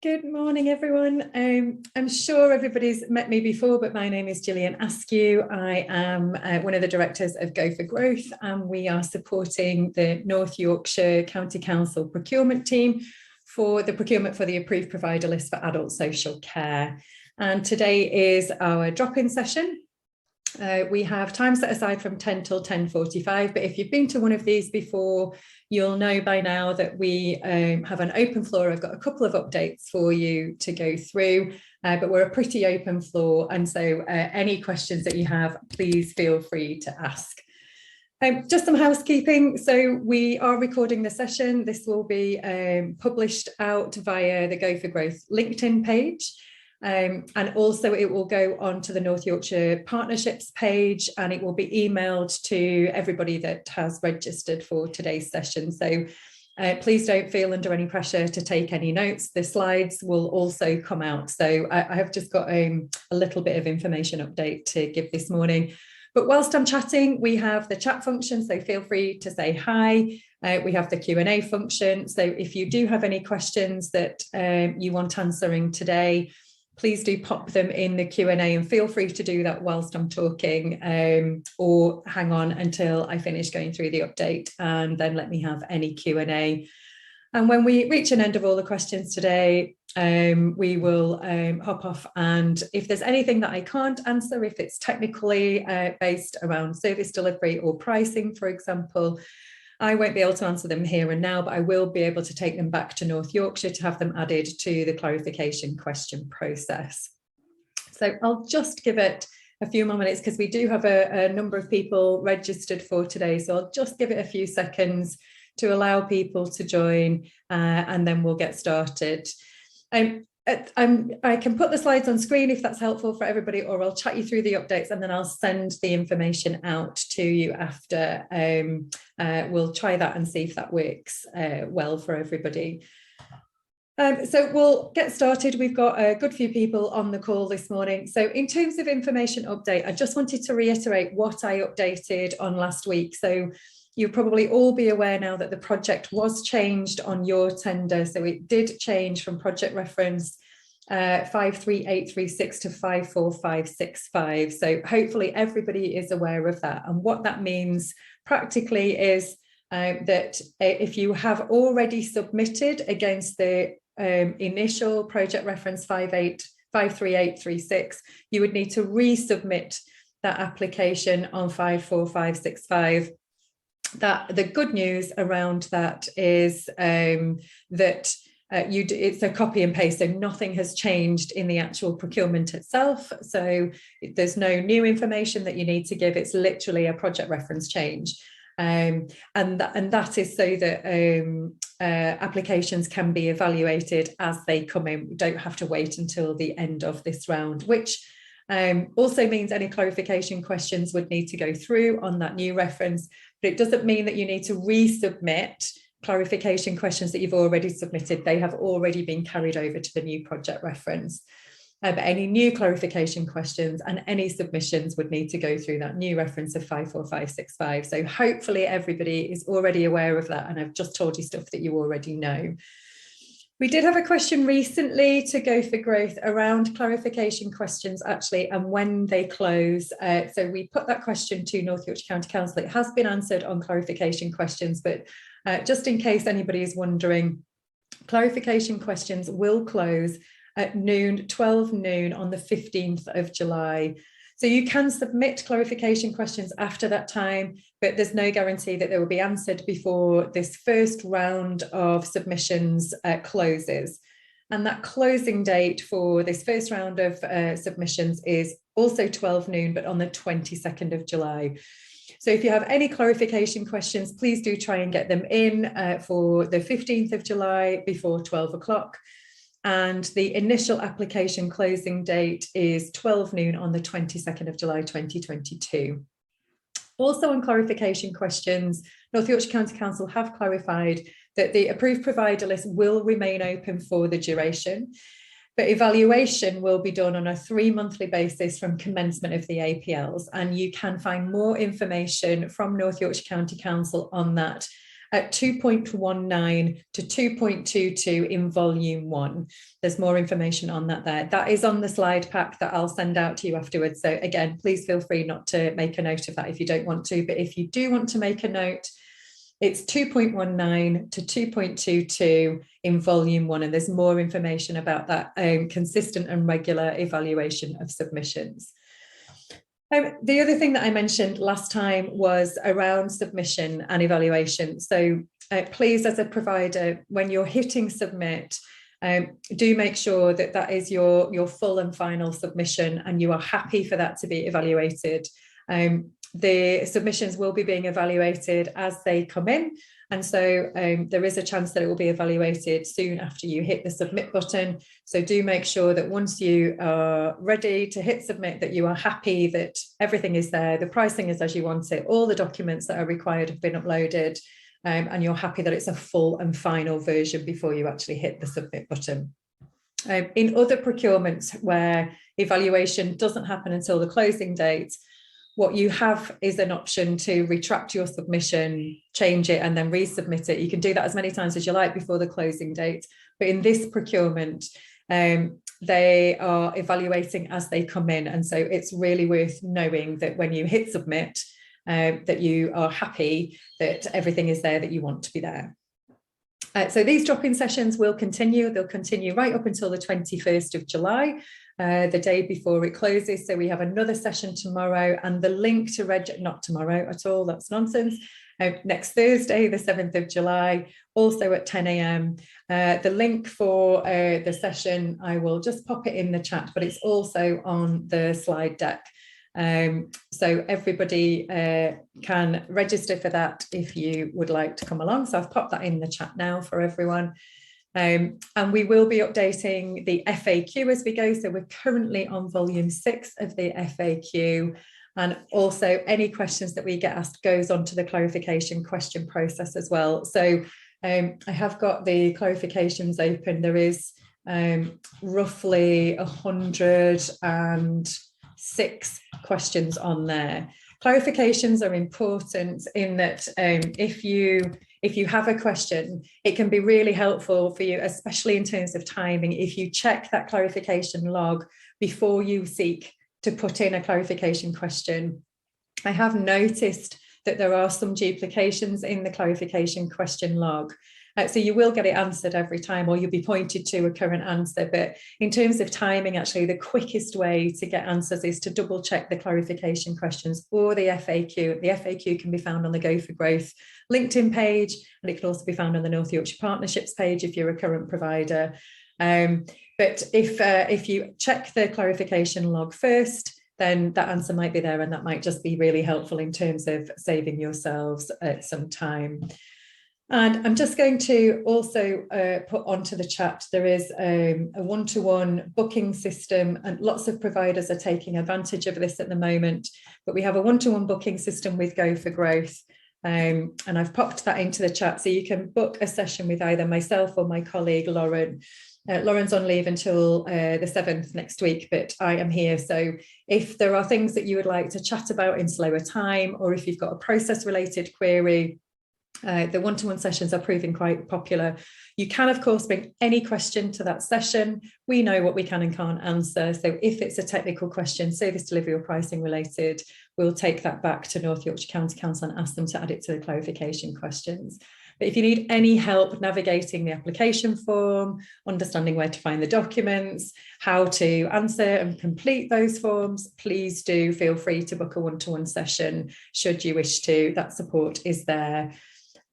Good morning, everyone. I'm sure everybody's met me before, but my name is Gillian Askew. I am one of the directors of Go for Growth, and we are supporting the North Yorkshire County Council procurement team for the procurement for the approved provider list for adult social care. And today is our drop-in session. We have time set aside from 10 till 10:45, but if you've been to one of these before, you'll know by now that we have an open floor. I've got a couple of updates for you to go through, but we're a pretty open floor, and so any questions that you have, please feel free to ask. Just some housekeeping. So we are recording the session. This will be published out via the Go for Growth LinkedIn page. And also it will go on to the North Yorkshire Partnerships page, and it will be emailed to everybody that has registered for today's session. So please don't feel under any pressure to take any notes. The slides will also come out. So I have just got a little bit of information update to give this morning. But whilst I'm chatting, we have the chat function, so feel free to say hi. We have the Q&A function. So if you do have any questions that you want answering today, please do pop them in the Q&A, and feel free to do that whilst I'm talking, or hang on until I finish going through the update and then let me have any Q&A. And when we reach an end of all the questions today, we will hop off, and if there's anything that I can't answer, if it's technically based around service delivery or pricing, for example, I won't be able to answer them here and now, but I will be able to take them back to North Yorkshire to have them added to the clarification question process. So I'll just give it a few more minutes because we do have a number of people registered for today. So I'll just give it a few seconds to allow people to join, and then we'll get started. I can put the slides on screen if that's helpful for everybody, or I'll chat you through the updates and then I'll send the information out to you after. We'll try that and see if that works well for everybody. So we'll get started. We've got a good few people on the call this morning. So in terms of information update, I just wanted to reiterate what I updated on last week. So you'll probably all be aware now that the project was changed on your tender. So it did change from project reference 53836 to 54565. So hopefully everybody is aware of that. And what that means practically is that if you have already submitted against the initial project reference 53836, you would need to resubmit that application on 54565. That the good news around that is that it's a copy and paste, so nothing has changed in the actual procurement itself. So there's no new information that you need to give. It's literally a project reference change, and that is so that applications can be evaluated as they come in. We don't have to wait until the end of this round, which also means any clarification questions would need to go through on that new reference, but it doesn't mean that you need to resubmit clarification questions that you've already submitted. They have already been carried over to the new project reference. But any new clarification questions and any submissions would need to go through that new reference of 54565. So hopefully everybody is already aware of that, and I've just told you stuff that you already know. We did have a question recently to Go for Growth around clarification questions actually, and when they close. So we put that question to North Yorkshire County Council. It has been answered on clarification questions, but just in case anybody is wondering, clarification questions will close at 12 noon on the 15th of July. So you can submit clarification questions after that time, but there's no guarantee that they will be answered before this first round of submissions closes. And that closing date for this first round of submissions is also 12 noon, but on the 22nd of July. So if you have any clarification questions, please do try and get them in for the 15th of July before 12 o'clock. And the initial application closing date is 12 noon on the 22nd of July 2022. Also on clarification questions, North Yorkshire County Council have clarified that the approved provider list will remain open for the duration, but evaluation will be done on a 3-monthly basis from commencement of the APLs. And you can find more information from North Yorkshire County Council on that at 2.19 to 2.22 in volume 1. There's more information on that there. That is on the slide pack that I'll send out to you afterwards. So again, please feel free not to make a note of that if you don't want to, but if you do want to make a note, it's 2.19 to 2.22 in volume 1, and there's more information about that consistent and regular evaluation of submissions. The other thing that I mentioned last time was around submission and evaluation. So please, as a provider, when you're hitting submit, do make sure that that is your full and final submission and you are happy for that to be evaluated. The submissions will be being evaluated as they come in. And so there is a chance that it will be evaluated soon after you hit the submit button. So do make sure that once you are ready to hit submit, that you are happy that everything is there, the pricing is as you want it, all the documents that are required have been uploaded, and you're happy that it's a full and final version before you actually hit the submit button. In other procurements where evaluation doesn't happen until the closing date, what you have is an option to retract your submission, change it, and then resubmit it. You can do that as many times as you like before the closing date. But in this procurement, they are evaluating as they come in. And so it's really worth knowing that when you hit submit, that you are happy that everything is there that you want to be there. So these drop-in sessions will continue. They'll continue right up until the 21st of July. The day before it closes. So we have another session tomorrow, and the link to register, not tomorrow at all, that's nonsense, next Thursday, the 7th of July, also at 10 a.m. The link for the session, I will just pop it in the chat, but it's also on the slide deck. So everybody can register for that if you would like to come along. So I've popped that in the chat now for everyone. And we will be updating the FAQ as we go. So we're currently on volume 6 of the FAQ. And also any questions that we get asked goes on to the clarification question process as well. So I have got the clarifications open. There is roughly 106 questions on there. Clarifications are important in that if you have a question, it can be really helpful for you, especially in terms of timing, if you check that clarification log before you seek to put in a clarification question. I have noticed that there are some duplications in the clarification question log. So you will get it answered every time, or you'll be pointed to a current answer. But in terms of timing, actually, the quickest way to get answers is to double check the clarification questions or the FAQ. The FAQ can be found on the Go for Growth LinkedIn page, and it can also be found on the North Yorkshire Partnerships page if you're a current provider. But if you check the clarification log first, then that answer might be there, and that might just be really helpful in terms of saving yourselves some time. And I'm just going to also put onto the chat, there is a one-to-one booking system, and lots of providers are taking advantage of this at the moment, but we have a one-to-one booking system with Go for Growth. And I've popped that into the chat, so you can book a session with either myself or my colleague, Lauren. Lauren's on leave until the 7th next week, but I am here. So if there are things that you would like to chat about in slower time, or if you've got a process-related query, the one-to-one sessions are proving quite popular. You can, of course, bring any question to that session. We know what we can and can't answer. So if it's a technical question, service delivery or pricing related, we'll take that back to North Yorkshire County Council and ask them to add it to the clarification questions. But if you need any help navigating the application form, understanding where to find the documents, how to answer and complete those forms, please do feel free to book a one-to-one session should you wish to. That support is there.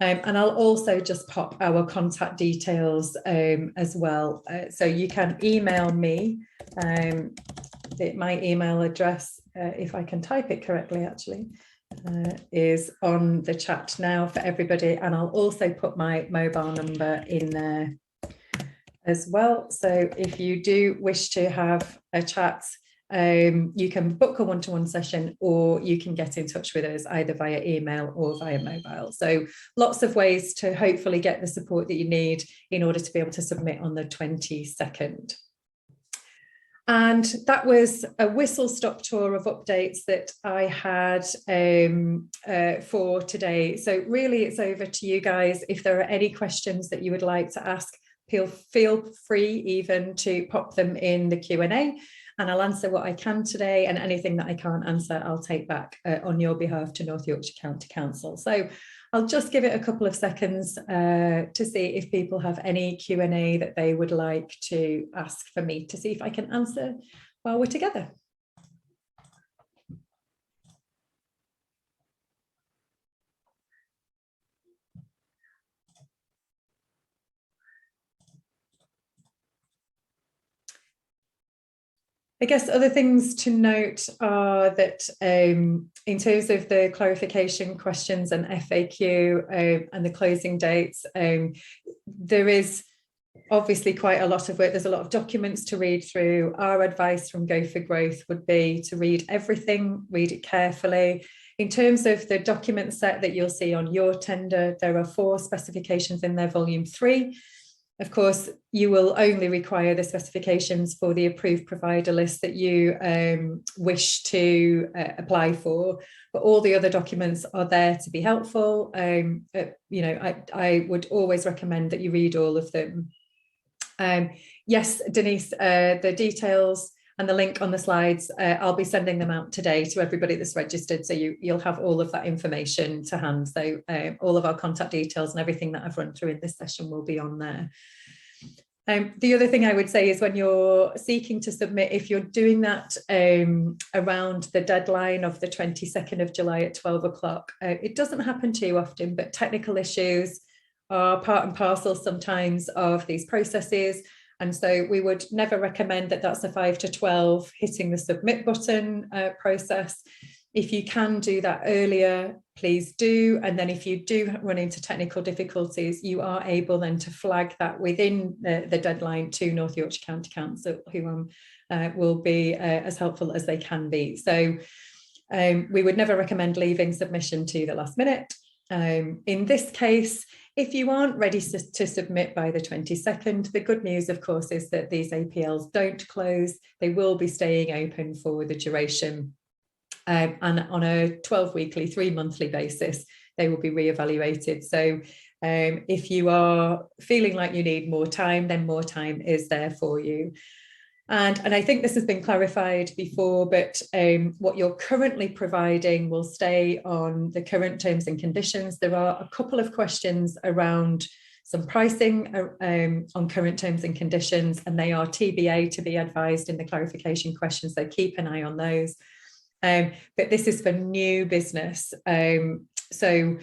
And I'll also just pop our contact details as well. So you can email me. My email address, if I can type it correctly, actually, is on the chat now for everybody. And I'll also put my mobile number in there as well. So if you do wish to have a chat, you can book a one-to-one session, or you can get in touch with us either via email or via mobile. So lots of ways to hopefully get the support that you need in order to be able to submit on the 22nd. And that was a whistle-stop tour of updates that I had for today. So really, it's over to you guys. If there are any questions that you would like to ask, feel free even to pop them in the Q&A, and I'll answer what I can today, and anything that I can't answer, I'll take back on your behalf to North Yorkshire County Council. So I'll just give it a couple of seconds to see if people have any Q&A that they would like to ask for me, to see if I can answer while we're together. I guess other things to note are that in terms of the clarification questions and FAQ and the closing dates, there is obviously quite a lot of work. There's a lot of documents to read through. Our advice from Go for Growth would be to read everything, read it carefully. In terms of the document set that you'll see on your tender, there are 4 specifications in there, volume 3. Of course, you will only require the specifications for the approved provider list that you wish to apply for, but all the other documents are there to be helpful. I would always recommend that you read all of them. Yes, Denise, the details and the link on the slides, I'll be sending them out today to everybody that's registered, so you'll have all of that information to hand. So all of our contact details and everything that I've run through in this session will be on there. The other thing I would say is, when you're seeking to submit, if you're doing that around the deadline of the 22nd of July at 12 o'clock, it doesn't happen too often, but technical issues are part and parcel sometimes of these processes. And so we would never recommend that that's a 5 to 12 hitting the submit button process. If you can do that earlier, please do. And then if you do run into technical difficulties, you are able then to flag that within the deadline to North Yorkshire County Council, who will be as helpful as they can be. So we would never recommend leaving submission to the last minute. In this case, if you aren't ready to submit by the 22nd, the good news, of course, is that these APLs don't close. They will be staying open for the duration. And on a 12-weekly, 3-monthly basis, they will be reevaluated. So if you are feeling like you need more time, then more time is there for you. And I think this has been clarified before, but what you're currently providing will stay on the current terms and conditions. There are a couple of questions around some pricing on current terms and conditions, and they are TBA, to be advised, in the clarification questions, so keep an eye on those. But this is for new business. So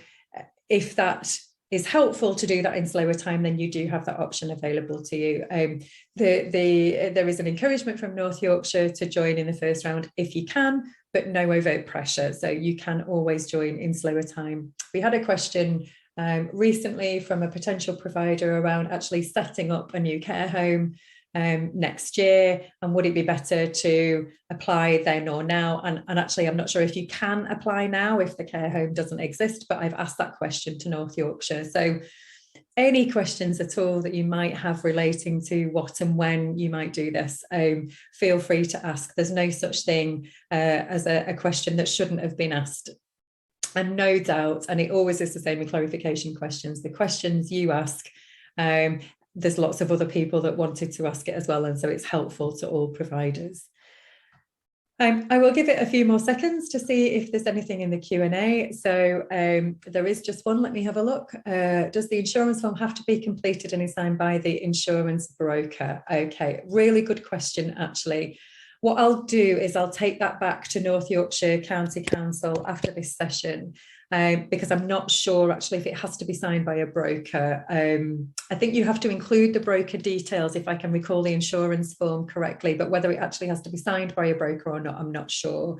if that is helpful to do that in slower time, then you do have that option available to you. There is an encouragement from North Yorkshire to join in the first round if you can, but no overt pressure. So you can always join in slower time. We had a question recently from a potential provider around actually setting up a new care home next year, and would it be better to apply then or now? And actually, I'm not sure if you can apply now if the care home doesn't exist, but I've asked that question to North Yorkshire. So any questions at all that you might have relating to what and when you might do this, feel free to ask. There's no such thing as a question that shouldn't have been asked. And no doubt, and it always is the same with clarification questions, the questions you ask, there's lots of other people that wanted to ask it as well, and so it's helpful to all providers. I will give it a few more seconds to see if there's anything in the Q&A. So there is just one. Let me have a look. Does the insurance form have to be completed and is signed by the insurance broker? Okay, really good question, actually. What I'll do is I'll take that back to North Yorkshire County Council after this session, because I'm not sure actually if it has to be signed by a broker. I think you have to include the broker details, if I can recall the insurance form correctly, but whether it actually has to be signed by a broker or not, I'm not sure.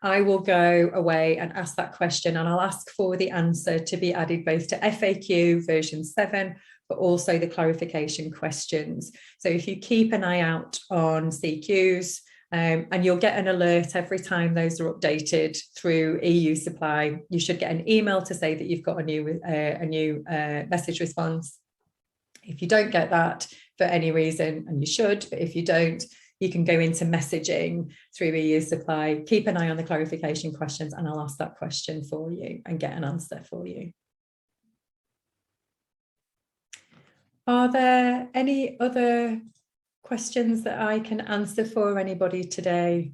I will go away and ask that question, and I'll ask for the answer to be added both to FAQ version 7, but also the clarification questions. So if you keep an eye out on CQs, and you'll get an alert every time those are updated through EU Supply. You should get an email to say that you've got a new message response. If you don't get that for any reason, and you should, but if you don't, you can go into messaging through EU Supply. Keep an eye on the clarification questions and I'll ask that question for you and get an answer for you. Are there any other questions that I can answer for anybody today?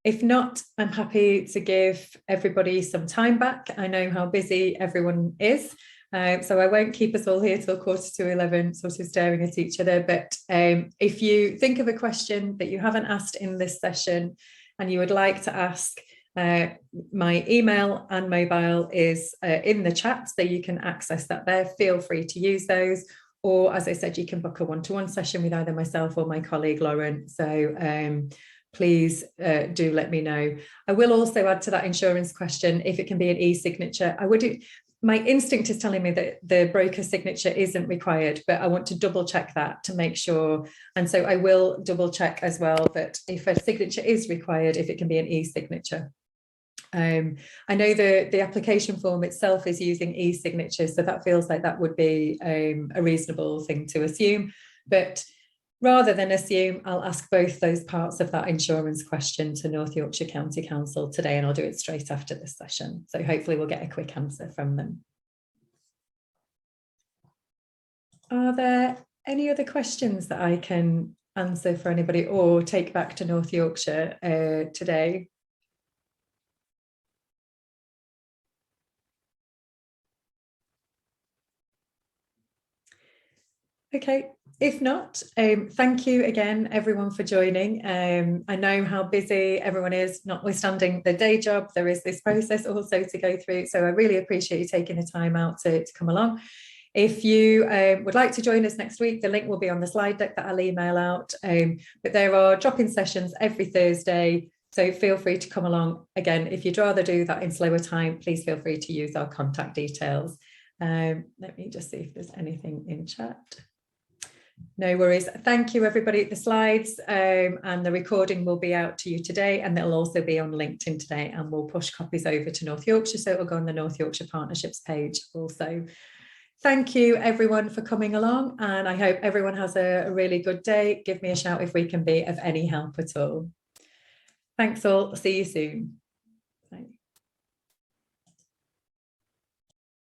If not, I'm happy to give everybody some time back. I know how busy everyone is, so I won't keep us all here till 11:15, sort of staring at each other. But if you think of a question that you haven't asked in this session and you would like to ask, my email and mobile is in the chat, so you can access that there. Feel free to use those. Or, as I said, you can book a one-to-one session with either myself or my colleague, Lauren. So please do let me know. I will also add to that insurance question, if it can be an e-signature. My instinct is telling me that the broker signature isn't required, but I want to double check that to make sure. And so I will double check as well that if a signature is required, if it can be an e-signature. I know the application form itself is using e-signatures, so that feels like that would be a reasonable thing to assume. But rather than assume, I'll ask both those parts of that insurance question to North Yorkshire County Council today, and I'll do it straight after this session. So hopefully we'll get a quick answer from them. Are there any other questions that I can answer for anybody or take back to North Yorkshire today? Okay, if not, thank you again, everyone, for joining. I know how busy everyone is, notwithstanding the day job. There is this process also to go through. So I really appreciate you taking the time out to come along. If you would like to join us next week, the link will be on the slide deck that I'll email out. But there are drop-in sessions every Thursday. So feel free to come along. Again, if you'd rather do that in slower time, please feel free to use our contact details. Let me just see if there's anything in chat. No worries. Thank you, everybody. The slides and the recording will be out to you today, and they'll also be on LinkedIn today, and we'll push copies over to North Yorkshire, so it'll go on the North Yorkshire Partnerships page also. Thank you, everyone, for coming along, and I hope everyone has a really good day. Give me a shout if we can be of any help at all. Thanks all. See you soon. Bye.